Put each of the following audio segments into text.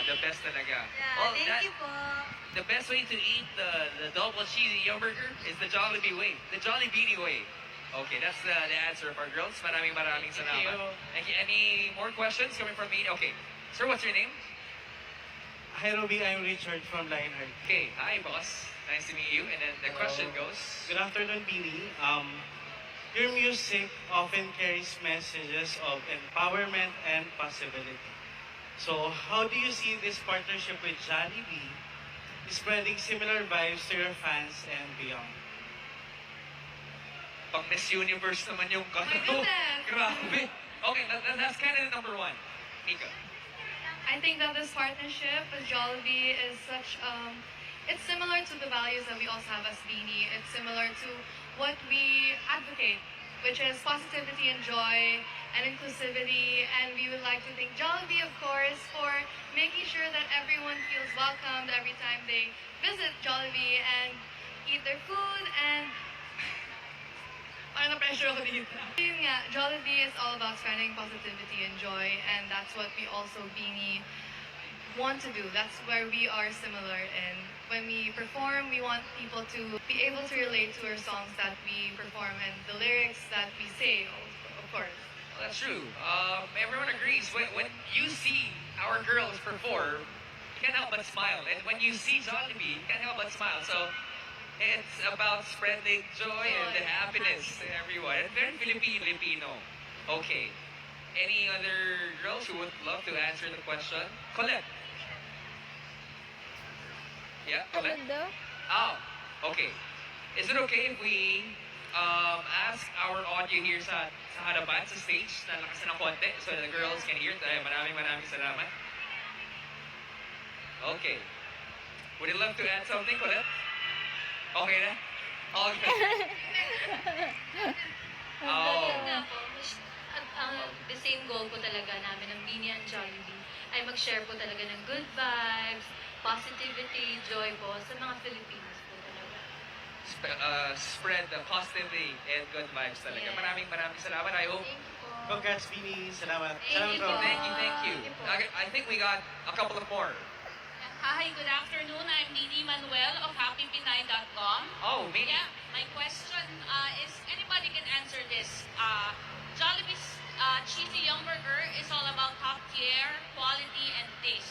the best talaga. Yeah, Well, thank you po. the best way to eat the double cheesy yum burger is the Jollibee way. The Jolly Beanie way. Okay, that's the answer of our girls. Maraming salamat. Thank you. Any more questions coming from me? Okay. Sir, what's your name? Hi, Ruby. I'm Richard from Lionheart. Okay. Hi, boss. Nice to meet you. And then the question goes... Good afternoon, Beanie. Your music often carries messages of empowerment and possibility. So, how do you see this partnership with Jollibee spreading similar vibes to your fans and beyond? Pang Miss Universe naman yung my goodness. Grabe. Okay, that's kind of number one. Nika. I think that this partnership with Jollibee is it's similar to the values that we also have as Beanie. It's similar to what we advocate, which is positivity and joy and inclusivity. And we would like to thank Jollibee, of course, for making sure that everyone feels welcomed every time they visit Jollibee and eat their food. And parang na-pressure ako dito. Yun nga, Jollibee is all about spreading positivity and joy, and that's what we also Beanie want to do. That's where we are similar. And when we perform, we want people to be able to relate to our songs that we perform and the lyrics that we say, of course. Well, that's true. Everyone agrees. When you see our girls perform, you can't help but smile. And when you see Jollibee, you can't help but smile. So, it's about spreading joy and the happiness to everyone. It's very Filipino. Okay. Any other girls who would love to answer the question? Colette. Yeah, Colette? Oh, okay. Is it okay if we ask our audio here sa harapan, sa stage, na lakasan ng konti so the girls can hear? Maraming salamat. Okay. Would you love to add something, Colette? Okay na? Okay. Nga po, the same goal po talaga namin ng Beanie and Jollibee ay mag-share po talaga ng good vibes, positivity, joy po sa mga Filipinos po talaga. Spread the positivity and good vibes talaga. Yeah. Maraming salamat. I hope. Thank you po. Congrats, Beanie. Salamat. Thank you Salamat, po. Ruby. Thank you. I think we got a couple of more. Hi, good afternoon. I'm Didi Manuel of HappyPinay.com. Oh, maybe. Yeah, my question is, anybody can answer this. Jollibee's Cheesy Young Burger is all about top tier, quality, and taste.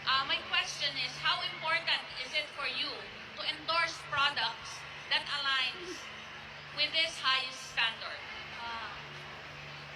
My question is, how important is it for you to endorse products that aligns with this high standard?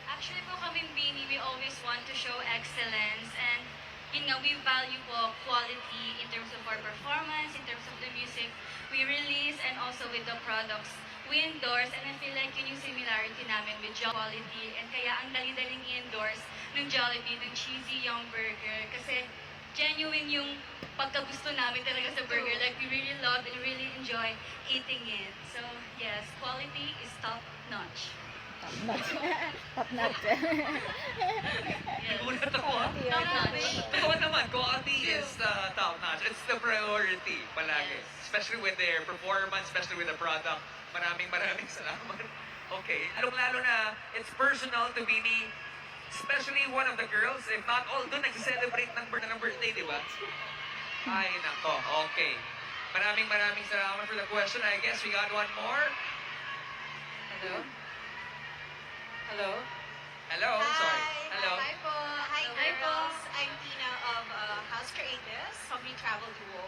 Actually po kaming Beanie, we always want to show excellence, and yun nga, we value po quality in terms of our performance, in terms of the music we release, and also with the products we endorse. And I feel like yun yung similarity namin with quality, and kaya ang dali-daling i-endorse ng Jollibee, ng Cheesy Young Burger, kasi genuine yung pagkagusto namin talaga sa burger. Like, we really love and really enjoy eating it. So, yes, quality is top-notch. Top notch. Nagulat ako, ha? Top-notch. Totoo naman, quality is top notch. It's the priority palagi. Yes. Especially with their performance, especially with the product. Maraming salamat. Okay. Lalo na, it's personal to Beanie. Especially one of the girls, if not all, doon nag-celebrate ng birthday, di ba? Ay, nako. Okay. Maraming salamat for the question. I guess we got one more. Hello? Hello? Hello? Sorry. Hello? Hi po. Hi, Hi po. girls. I'm Tina of House Creatives from the Travel Duo.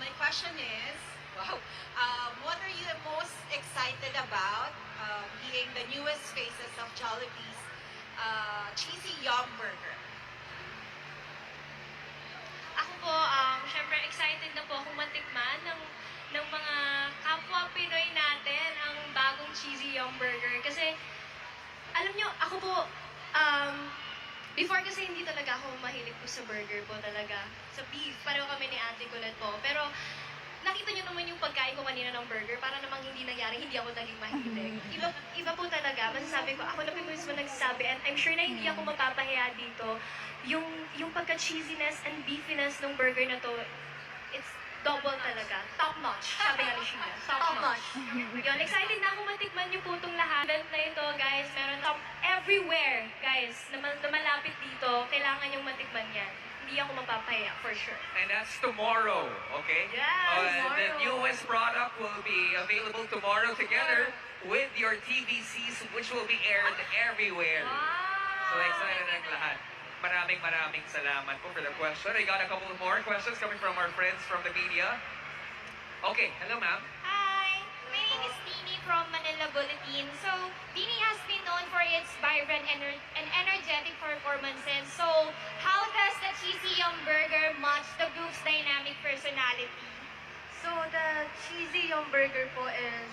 My question is, what are you most excited about being the newest faces of Jollibee's Cheesy Yum Burger? Ako po, syempre excited na po akong matikman ng mga kapwa Pinoy natin ang bagong Cheesy Young Burger. Kasi, alam nyo, ako po, before kasi hindi talaga ako mahilig po sa burger po talaga. Sa beef, pareho kami ni Ate Colette po. Pero, nakita nyo naman yung pagkain ko kanina ng burger, para namang hindi nangyari, hindi ako naging mahilig. Iba po talaga, masasabi ko, ako na po mismo nagsasabi, and I'm sure na hindi ako mapapahiya dito. Yung pagka-cheesiness and beefiness ng burger na to, it's double talaga. Top notch. Sabi nga ni Sheila. Top notch. Yun, excited na ako matikman niyo po itong lahat. Event na ito, guys, meron top everywhere, guys, na malapit dito. Kailangan yung matikman yan. hindi ako mapapahiya, for sure. And that's tomorrow, okay? Yes, The tomorrow. newest product will be available tomorrow together with your TVCs, which will be aired everywhere. So excited ang lahat. Maraming salamat po for the question. I got a couple more questions coming from our friends from the media. Okay, hello ma'am. Hi, my name is Tini from Manila Bulletin. So, Tini has been known for its vibrant and energetic performances. So, how does the cheesy young burger match the group's dynamic personality? So, the cheesy yung burger po is,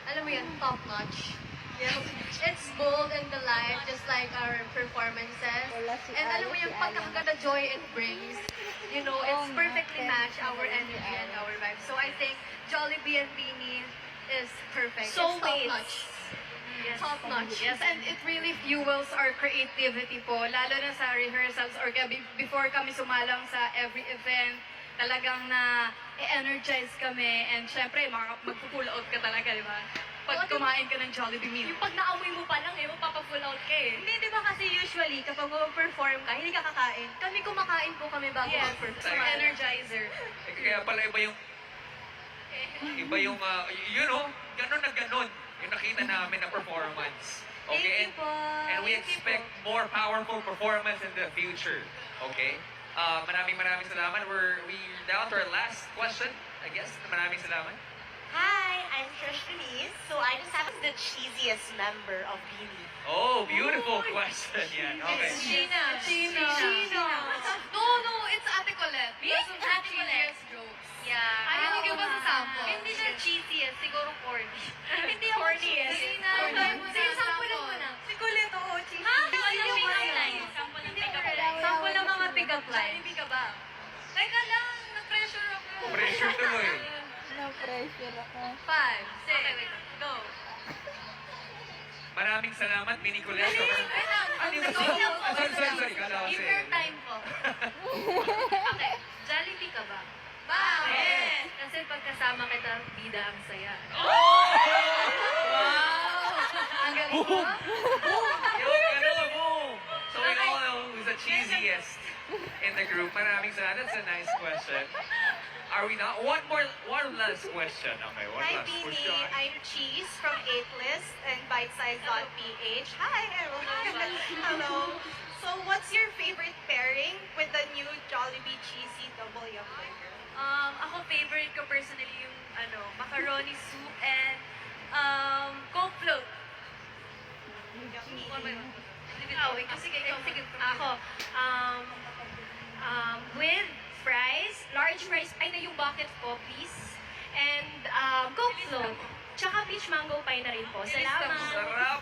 alam mo yan, top-notch. Yes. It's bold and delight, just like our performances. Wala si And alam mo Alex, yung si Alan. pagkakaganda joy it brings. You know, it's perfectly matched our energy and our vibe. So I think Jollibee and Beanie is perfect. Soulmates. It's top-notch. Yes. Top-notch. Yes, and it really fuels our creativity po. Lalo na sa rehearsals or before kami sumalang sa every event, talagang na-energize kami. And syempre, mag-pull out ka talaga, di ba? Pag kumain ka ng Jollibee meal. Yung pag naamoy mo pa lang magpapa-full out ka eh. Hindi, di ba kasi usually kapag mag-perform ka, hindi ka kakain. Kami kumakain po kami bago Yes. mag-perform. Tama. Energizer. Kaya pala iba yung you know, ganun na ganun yung nakita namin na performance. Okay? Thank you po. And we Thank you expect po. more powerful performance in the future. Okay? Maraming salamat. We're down to our last question. I guess maraming salamat. Hi, I'm Trish Denise. So, I just have the cheesiest member of Beanie. Oh, beautiful question yan. Okay. Sheena. No, it's Ate Colette. Me? Because of her Ate Colette. cheesiest jokes. Yeah. Ayaw niyo ba sa sample? Hindi na cheesiest, siguro corny. Hindi ako Corniest. cheesy na. Corny. Sige, sample mo na. Si Colette, oo, cheesy. Ha? Hindi Ano yung ko pick-up kaya. line? Sample ng pick-up line. Sample ng mga pick-up line. Jollibee ka ba? Teka lang, na-pressure ako. Pressure tuloy. No pressure ako. 5, 6, go. Maraming salamat, Mini Colette. Wait lang. Ano yung sorry. Kala ko Give si... your time po. Okay, Jollibee ka ba? Bakit? Kasi pagkasama kita, bida ang saya. Ang galing mo. Boom! So we all know who's the cheesiest in the group. Maraming salamat. That's a nice question. Are we not? One last question. Okay, one Hi, last Beanie. question. I'm Cheese from 8list and bitesize.ph. Hi, hello. So, what's your favorite pairing with the new Jollibee Cheesy Double Yum Burger? Ako favorite ko personally yung macaroni soup and Coke float. Yummy. Wait, sige, Ako, with fries, large fries, ay na yung bucket po, please. And Coke float. Tsaka peach mango pie na rin po. Salamat. Sarap!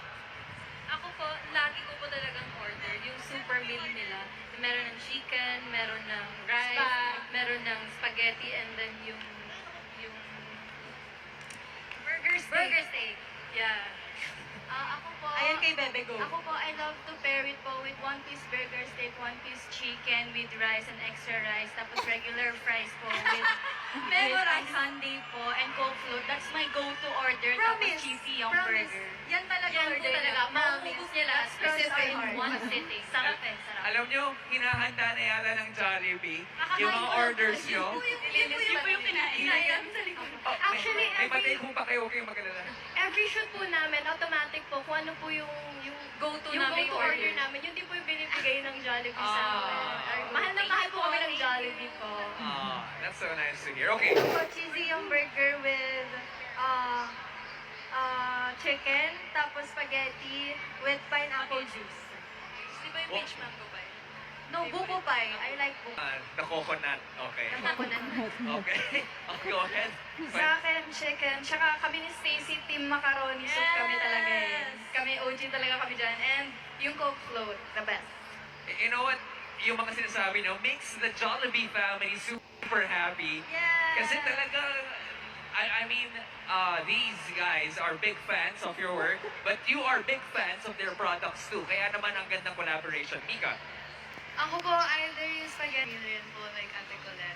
Ako po, lagi ko po talagang order yung super meal nila. Meron ng chicken, meron ng rice, meron ng spaghetti, and then yung burger steak. Yeah. Ako po, Ayan kay Bebe Go. Ako po, I love to pair it po with one-piece burger steak, one-piece chicken with rice and extra rice, tapos regular fries po with Memorize. sundae po and Coke float. That's my go-to order. Promise. Tapos cheesy yung Promise. burger. Yan talaga Yan po order talaga. niya. Maubos niya lahat. That's Specific our heart. One sitting. Sarap eh, sarap. Alam nyo, hinahanda na yata ng Jollibee Kakakain yung mga ko lang orders po. nyo. Yun po yung kinain. Inayan sa likod. Actually, may patay kung pa kayo, huwag kayong magalala. Every shoot po namin, automatic po kung ano po yung Go-to yung namin go-to order namin. Yun din po yung binibigay ng Jollibee sa amin. Ah. Mahal na mahal po kami ng Jollibee po. That's so nice to hear. Okay. So, cheesy yung burger with chicken, tapos spaghetti with pineapple juice. Di ba yung peach mango ba? No, buko pie. I like buko. The coconut. Okay. Okay. Okay, go ahead. Sa akin, chicken. Tsaka kami ni Stacy, team macaroni soup kami talaga eh. Kami OG talaga kami dyan. And yung Coke float, the best. You know what? Yung mga sinasabi nyo makes the Jollibee family super happy. Yeah! Kasi talaga, I mean, these guys are big fans of your work, but you are big fans of their products too. Kaya naman ang gandang collaboration. Mika, Ako po, either yung spaghetti rin po, like Ate Colette.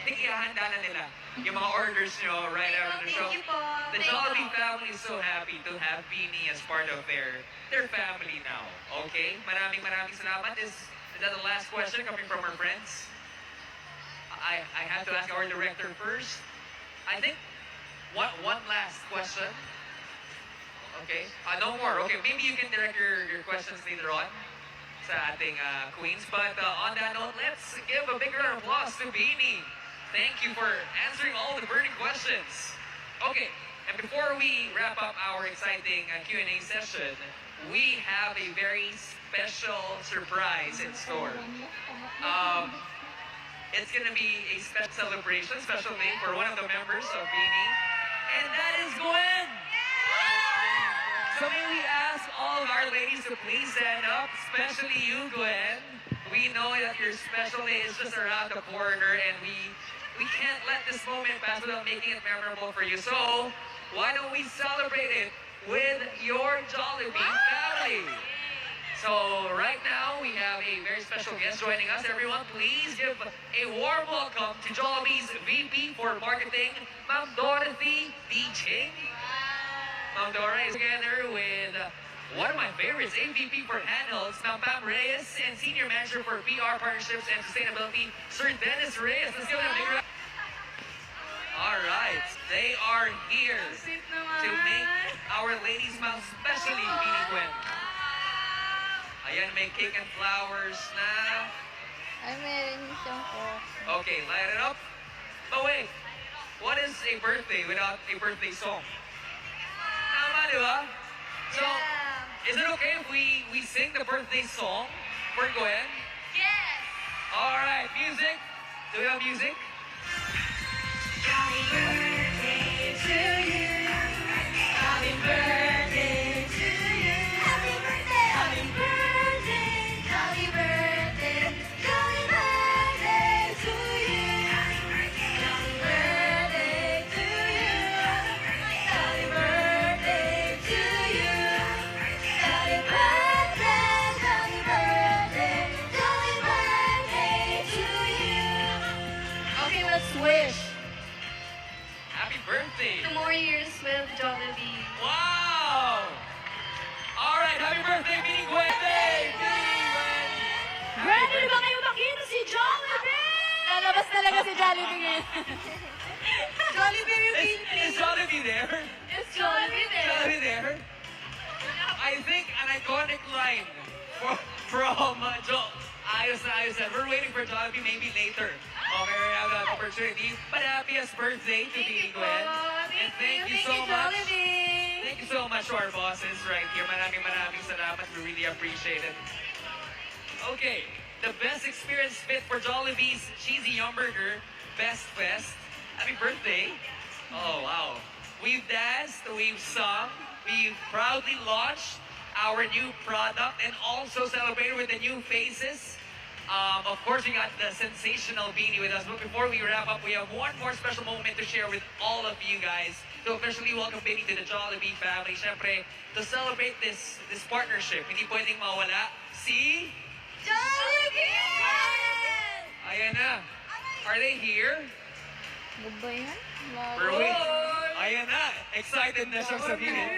think ihahanda na nila yung mga orders nyo right after the show. Thank you po. The Thank Jollibee you. family is so happy to have Beanie as part of their family now. Okay? Maraming salamat. This Is that the last question coming from our friends? I have to ask our director first. I think one last question. Okay. No more. Okay, maybe you can direct your questions later on sa ating queens. But on that note, let's give a bigger applause to Beanie. Thank you for answering all the burning questions. Okay, and before we wrap up our exciting Q&A session, we have a very special surprise in store. It's gonna be a special celebration, special day for one of the members of Beanie, and that is Gwen! So may we ask all of our ladies to please stand up, especially you, Gwen. We know that your special day is just around the corner, and we can't let this moment pass without making it memorable for you. So, why don't we celebrate it with your Jollibee family? So, right now, we have a very special guest joining us. Everyone, please give a warm welcome to Jollibee's VP for Marketing, Ma'am Dorothy D. Ching. Ma'am Dora is together with one of my favorites, AVP for Handhelds, Ma'am Pam Reyes, and Senior Manager for PR Partnerships and Sustainability, Sir Dennis Reyes. Let's give them a big round. All right, they are here to make our ladies' mouth specially Beanie Gwen. Ayan, may cake and flowers na. Ay, meron siyang po. Okay, light it up. But wait, what is a birthday without a birthday song? Tama, di ba? So, is it okay if we sing the birthday song for Gwen? Yes! All right, music. Do we have music? Happy birthday to you. Happy birthday to you. Happy birthday. Happy birthday. Happy birthday. Happy birthday to you. Happy birthday to you. Happy birthday to you. Happy birthday. Happy birthday. Happy birthday to you. Okay, let's wish. Happy birthday. 2 more years with Jollibee. Wow! All right, happy birthday, Beanie Gwen! Hey, Beanie Gwen! Ready na ba kayo makita si Jollibee? Lalabas talaga si Jollibee ngayon. Jollibee Is Jollibee there? It's Jollibee there. Jollibee there? I think an iconic line from Joe. Ayos na. We're waiting for Jollibee maybe later. Okay, we have that opportunity. But happiest birthday to Beanie Gwen. And thank you so much. Thank you so much to our bosses right here. Maraming salamat. We really appreciate it. Okay, the best experience fit for Jollibee's Cheesy Yum Burger Best Fest. Happy birthday. Oh, wow. We've danced, we've sung, we've proudly launched our new product and also celebrated with the new faces. Of course, we got the sensational Beanie with us. But before we wrap up, we have one more special moment to share with all of you guys to officially welcome Beanie to the Jollibee family. Siyempre, to celebrate this partnership, hindi pwedeng mawala si Jollibee! Ayan na. Are they here? Good ba yan? We're waiting. Ayan na. Excited na siya sabihin.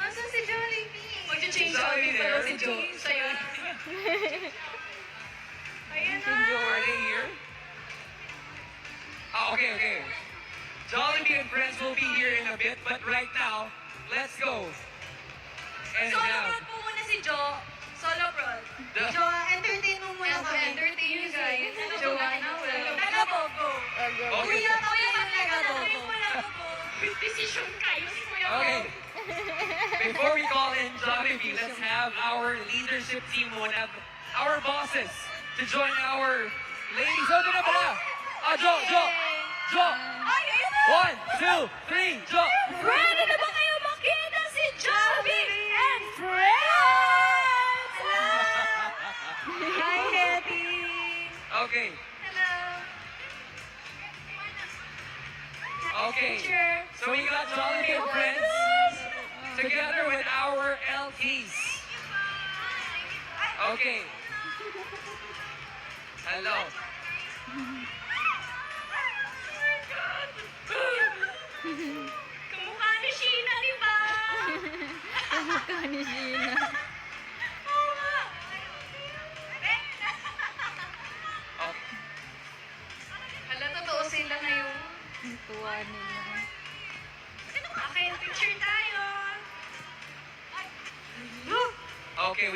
Asan si Jollibee? Mag-change Jollibee there. si Joe. Sa'yo. Ayan na. Are they here? Oh, okay. Jollibee and friends will be here in a bit, but right now, let's go. And Solo have prod po muna si Joe. Solo prod. the- Joe, entertain mo muna kami. Entertain you guys. Joanna will. Taga-Bogo. Okay. Kuya yung taga-Bogo. Decision kayo si Kuya Okay. Bogo. Before we call in Jollibee, let's have our leadership team, our bosses, to join our ladies. Oh, doon na pala. Joe. Ay, ayun na! 1, 2, 3, Joe. Ready na ba kayo makita si Jollibee and friends? Hi, Happy! Okay. Hello! Okay. So we got Jollibee and friends together with our LTs. Okay. Hello. Kamukha ni Sheena, di ba? Kamukha ni Sheena. Oo nga.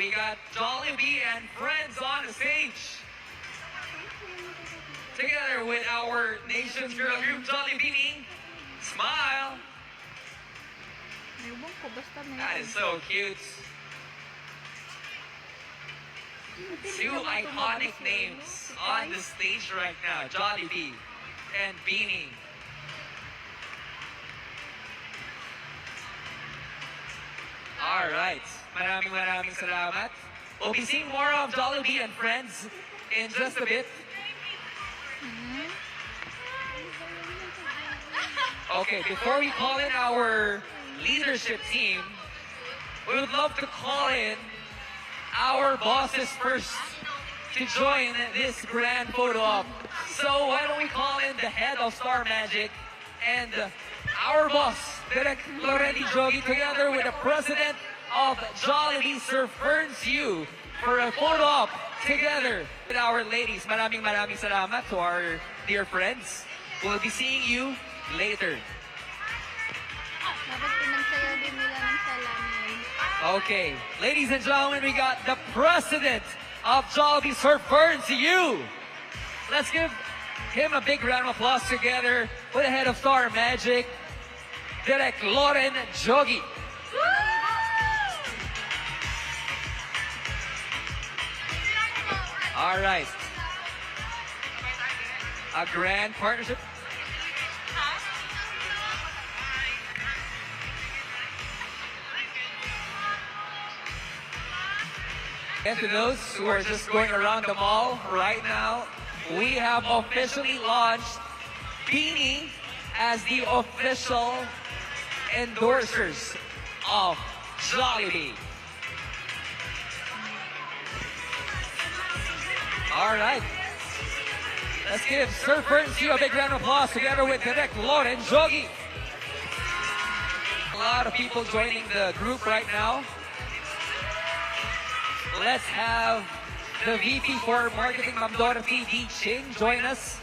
we got Jollibee and friends on the stage. Together with our nation's girl group, Jollibee. Smile. Ewan ko, basta may... That is so cute. Two iconic names on the stage right now, Jollibee and Beanie. All right. Maraming salamat. We'll be seeing more of Jollibee and friends in just a bit. Okay, before we call in our leadership team, we would love to call in our bosses first to join this grand photo op. So why don't we call in the head of Star Magic and our boss, Direk Loren Jogi, together with the president of Jollibee, Sir Ferns Yu, for a photo op together with our ladies. Maraming salamat to our dear friends. We'll be seeing you later. Dapat pinagsayaw din nila ng salamin. Okay, ladies and gentlemen, we got the president of Jollibee, Sir Ferns Yu. Let's give him a big round of applause together with the head of Star Magic, Direk Loren Jogi. All right. A grand partnership. And to those who are just going around the mall right now, we have officially launched Beanie as the official endorsers of Jollibee. All right. Let's give Sir Ferns Yu a big round of applause together with Direk Loren Jogi. A lot of people joining the group right now. Let's have the VP for Marketing, Ma'am Dorothy D. Ching, join us.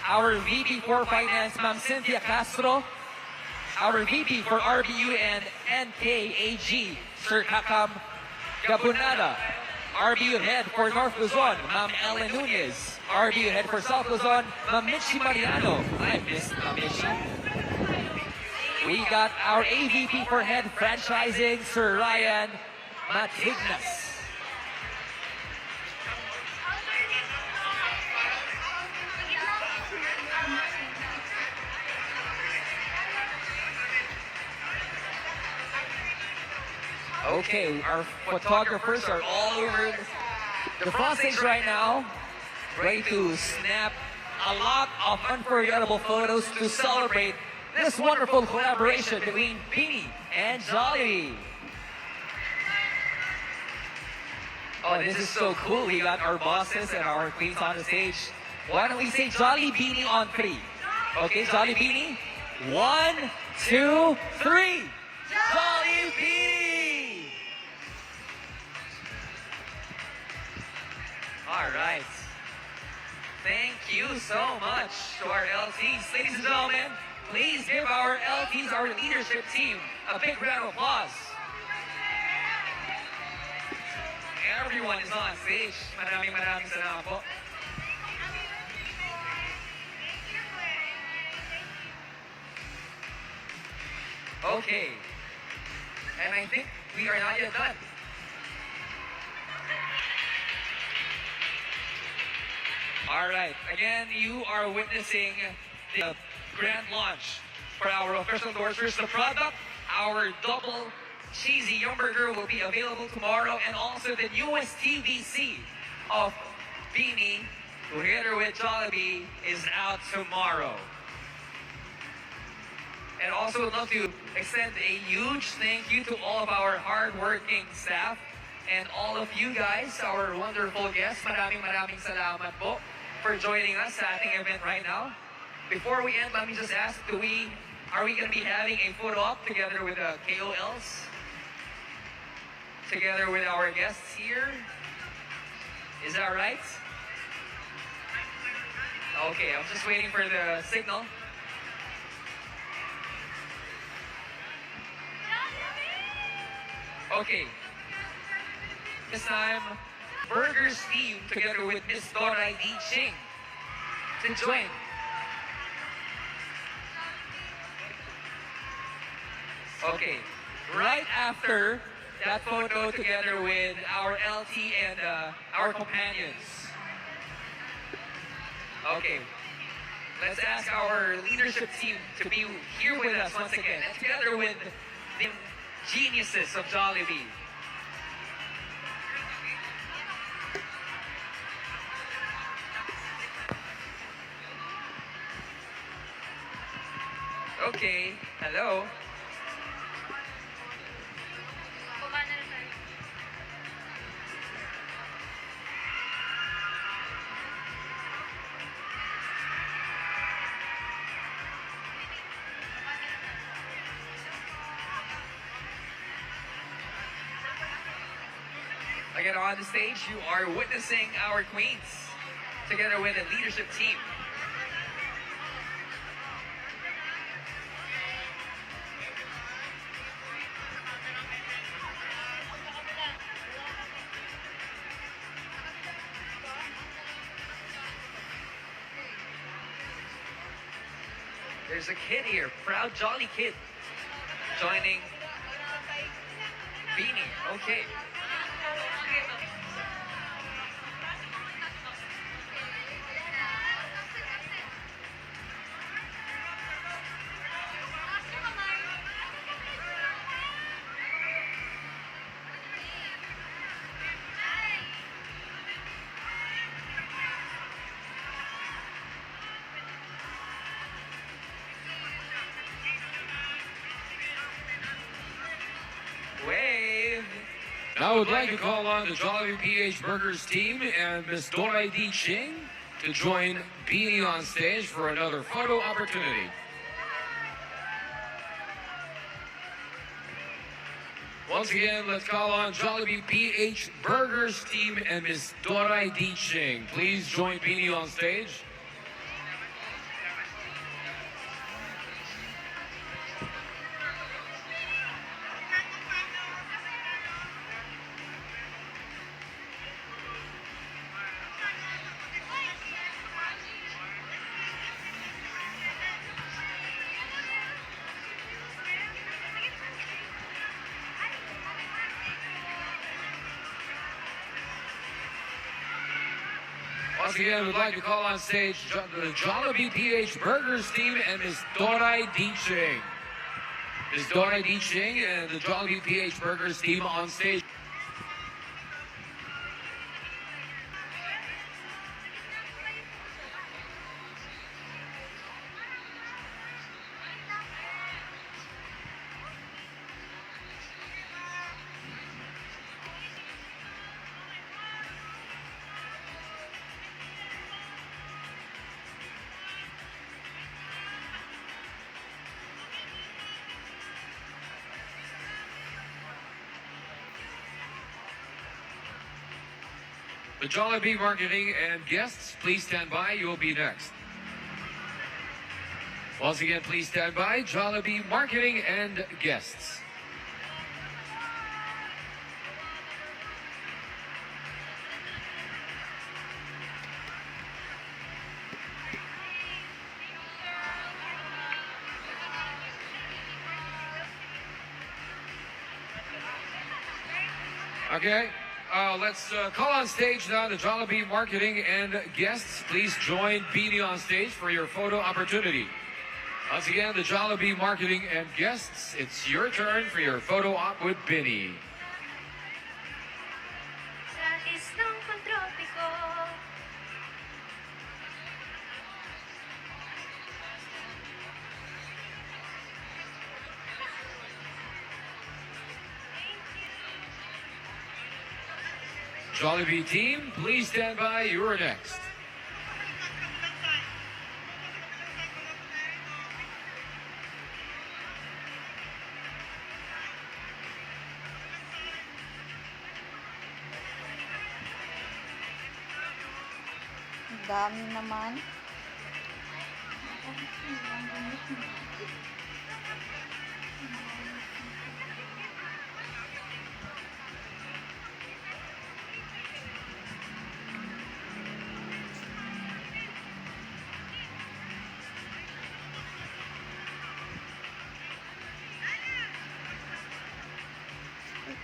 Our VP for Finance, Ma'am Cynthia Castro. Our VP for RBU and NKAG, Sir Kakam Gabunada. RBU Head for North Luzon, Ma'am Ellen Nunez. RBU Head for South Luzon, Ma'am Michi Mariano. I missed Ma'am Michi. We got our AVP for Head Franchising, Sir Ryan Matignas. Okay, our photographers are all over the front stage right now, ready to snap a lot of unforgettable photos to celebrate this wonderful collaboration between Beanie and Jollibee. Oh, this is so cool. We got our bosses and our queens on the stage. Why don't we say Jolly Beanie on 3? Okay, Jolly Beanie. 1, 2, 3. Jolly Beanie! All right. Thank you so much to our LTs. Ladies and gentlemen, please give our LTs, our leadership team, a big round of applause. Everyone is on stage. Maraming salamat po. Okay. And I think we are not yet done. All right. Again, you are witnessing the grand launch for our official endorsers. The product, our double cheesy Yum Burger, will be available tomorrow, and also the newest TVC of Beanie, together with Jollibee, is out tomorrow. And also would love to extend a huge thank you to all of our hardworking staff and all of you guys, our wonderful guests. Maraming salamat po for joining us sa ating event right now. Before we end, let me just ask, are we going to be having a photo op together with the KOLs? Together with our guests here? Is that right? Okay, I'm just waiting for the signal. Okay. This time, Burgers team together with Miss Doray D. Ching to join. Okay, right after that photo together with our LT and our companions. Okay, let's ask our leadership team to be here with us once again, and together with the geniuses of Jollibee. Okay, hello. Baba na tayo. Again, on the stage, you are witnessing our queens together with the leadership team. There's a kid here, proud jolly kid, joining Beanie. Okay. Wave. Now I would like to call on the Jollibee PH Burgers team and Miss Doray D. Ching to join Beanie on stage for another photo opportunity. Once again, let's call on Jollibee PH Burgers team and Miss Doray D. Ching. Please join Beanie on stage. Once again, we'd like to call on stage the Jollibee PH Burgers team and Miss Doray D. Ching. Miss Doray D. Ching and the Jollibee PH Burgers team on stage. The Jollibee marketing and guests, please stand by. You will be next. Once again, please stand by. Jollibee marketing and guests. Okay. Let's call on stage now the Jollibee marketing and guests. Please join Beanie on stage for your photo opportunity. Once again, the Jollibee marketing and guests, it's your turn for your photo op with Beanie. Sa islang pantropiko. Jollibee team, please stand by. You're next. Ang dami naman.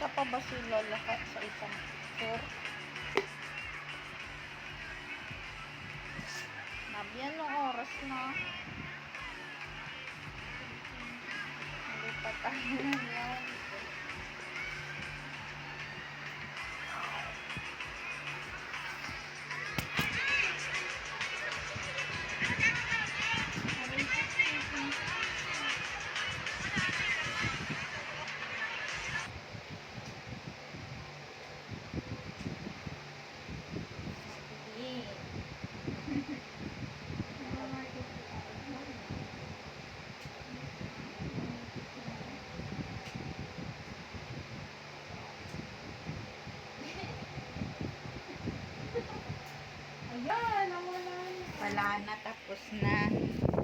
Kasya pa ba sila lahat sa isang picture? Nabiyan ng oras na. Hindi pa tayo yan. Wala na, tapos na.